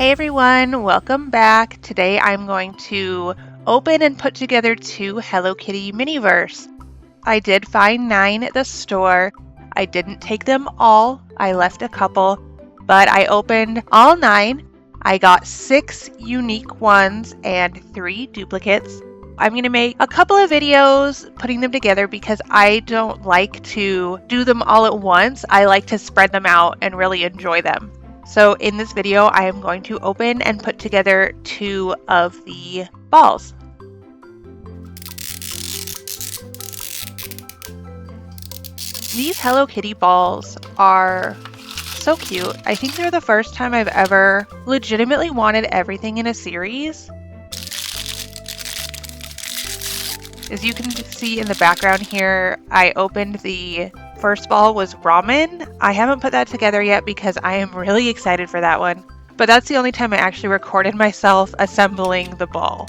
Hey everyone, welcome back. Today I'm going to open and put together 2 Hello Kitty Miniverse. I did find 9 at the store. I didn't take them all, I left a couple, but I opened all 9. I got 6 unique ones and 3 duplicates. I'm going to make a couple of videos putting them together because I don't like to do them all at once. I like to spread them out and really enjoy them. So in this video, I am going to open and put together 2 of the balls. These Hello Kitty balls are so cute. I think they're the first time I've ever legitimately wanted everything in a series. As you can see in the background here, I opened the first ball was ramen. I haven't put that together yet because I am really excited for that one. But that's the only time I actually recorded myself assembling the ball.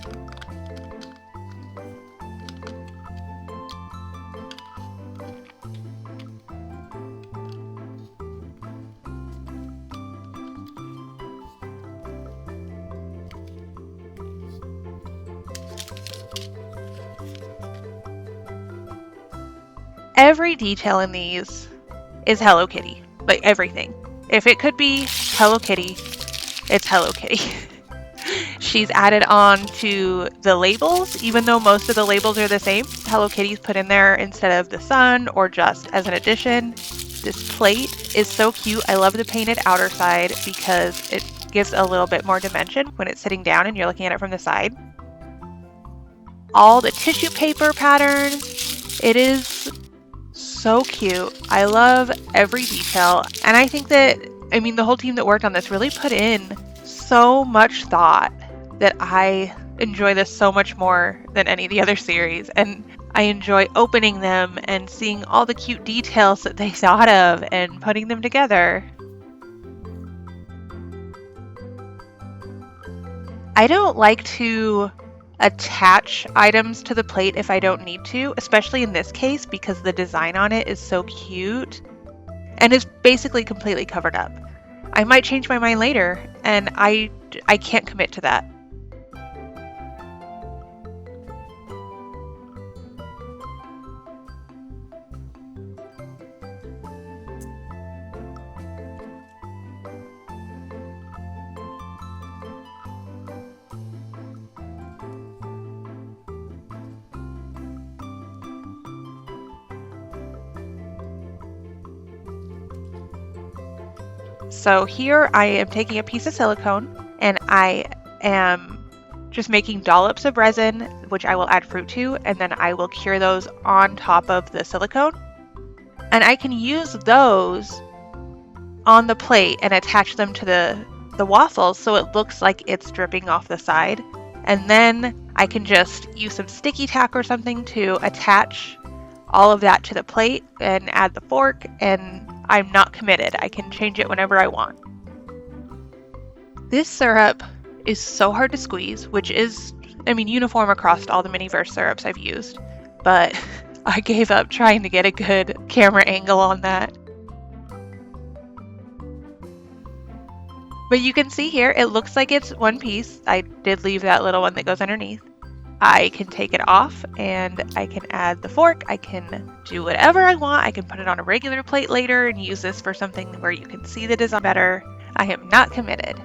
Every detail in these is Hello Kitty, like everything. If it could be Hello Kitty, it's Hello Kitty. She's added on to the labels, even though most of the labels are the same. Hello Kitty's put in there instead of the sun or just as an addition. This plate is so cute. I love the painted outer side because it gives a little bit more dimension when it's sitting down and you're looking at it from the side. All the tissue paper patterns. It is so cute. I love every detail, and I think that, the whole team that worked on this really put in so much thought that I enjoy this so much more than any of the other series, and I enjoy opening them and seeing all the cute details that they thought of and putting them together. I don't like to attach items to the plate if I don't need to, especially in this case because the design on it is so cute and is basically completely covered up. I might change my mind later, and I can't commit to that. So here I am taking a piece of silicone and I am just making dollops of resin, which I will add fruit to, and then I will cure those on top of the silicone. And I can use those on the plate and attach them to the waffles so it looks like it's dripping off the side. And then I can just use some sticky tack or something to attach all of that to the plate and add the fork, and I'm not committed. I can change it whenever I want. This syrup is so hard to squeeze, which is, uniform across all the Miniverse syrups I've used, but I gave up trying to get a good camera angle on that. But you can see here, it looks like it's one piece. I did leave that little one that goes underneath. I can take it off and I can add the fork. I can do whatever I want. I can put it on a regular plate later and use this for something where you can see the design better. I am not committed.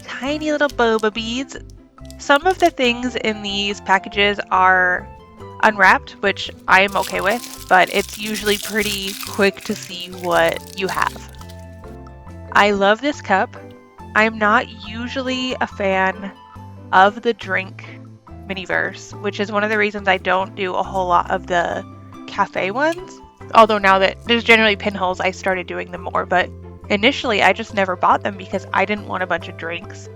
Tiny little boba beads. Some of the things in these packages are unwrapped, which I am okay with, but it's usually pretty quick to see what you have. I love this cup. I'm not usually a fan of the drink Miniverse, which is one of the reasons I don't do a whole lot of the cafe ones. Although now that there's generally pinholes, I started doing them more, but initially I just never bought them because I didn't want a bunch of drinks.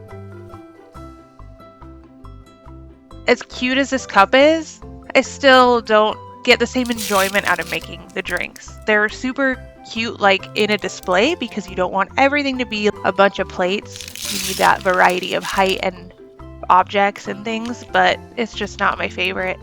As cute as this cup is, I still don't get the same enjoyment out of making the drinks. They're super cute like in a display because you don't want everything to be a bunch of plates. You need that variety of height and objects and things, but it's just not my favorite.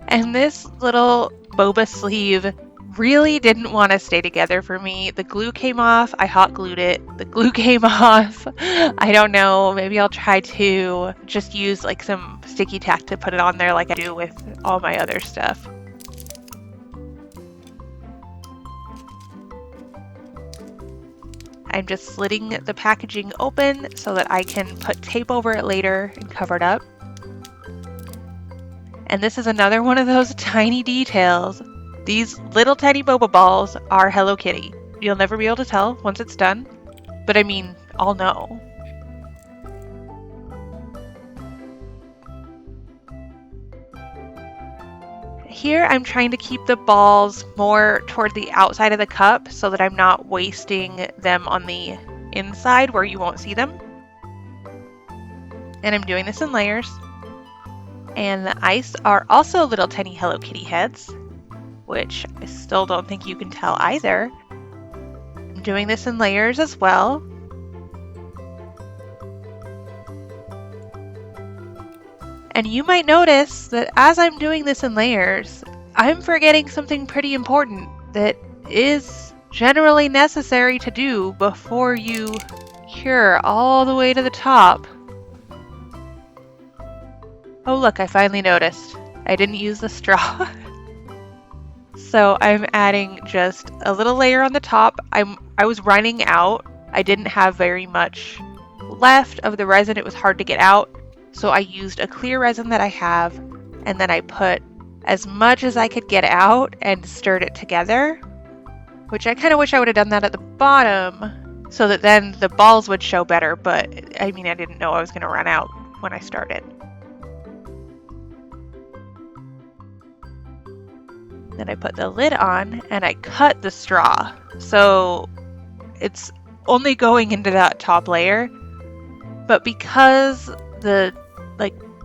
And this little Boba sleeve really didn't want to stay together for me. The glue came off. I hot glued it. The glue came off. I don't know. Maybe I'll try to just use like some sticky tack to put it on there like I do with all my other stuff. I'm just slitting the packaging open so that I can put tape over it later and cover it up. And this is another one of those tiny details. These little tiny Boba balls are Hello Kitty. You'll never be able to tell once it's done, but I mean, I'll know. Here I'm trying to keep the balls more toward the outside of the cup so that I'm not wasting them on the inside where you won't see them. And I'm doing this in layers. And the ice are also little tiny Hello Kitty heads, which I still don't think you can tell either. I'm doing this in layers as well. And you might notice that as I'm doing this in layers, I'm forgetting something pretty important that is generally necessary to do before you cure all the way to the top. Oh look, I finally noticed. I didn't use the straw. So I'm adding just a little layer on the top. I was running out. I didn't have very much left of the resin. It was hard to get out. So I used a clear resin that I have, and then I put as much as I could get out and stirred it together, which I kind of wish I would have done that at the bottom so that then the balls would show better, but I mean, I didn't know I was going to run out when I started. Then I put the lid on and I cut the straw. So it's only going into that top layer, but because the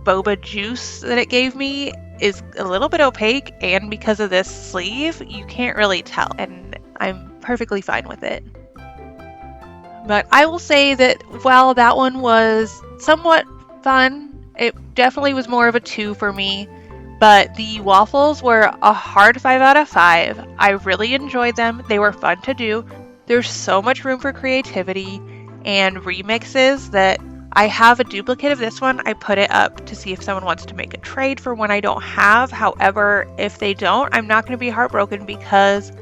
boba juice that it gave me is a little bit opaque, and because of this sleeve, you can't really tell, and I'm perfectly fine with it. But I will say that while that one was somewhat fun, it definitely was more of a 2 for me, but the waffles were a hard 5 out of 5. I really enjoyed them. They were fun to do. There's so much room for creativity and remixes that I have a duplicate of this one. I put it up to see if someone wants to make a trade for one I don't have. However, if they don't, I'm not going to be heartbroken because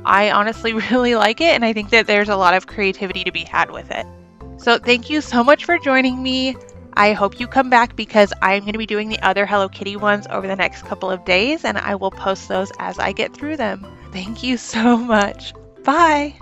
I honestly really like it, and I think that there's a lot of creativity to be had with it. So thank you so much for joining me. I hope you come back because I'm going to be doing the other Hello Kitty ones over the next couple of days, and I will post those as I get through them. Thank you so much. Bye!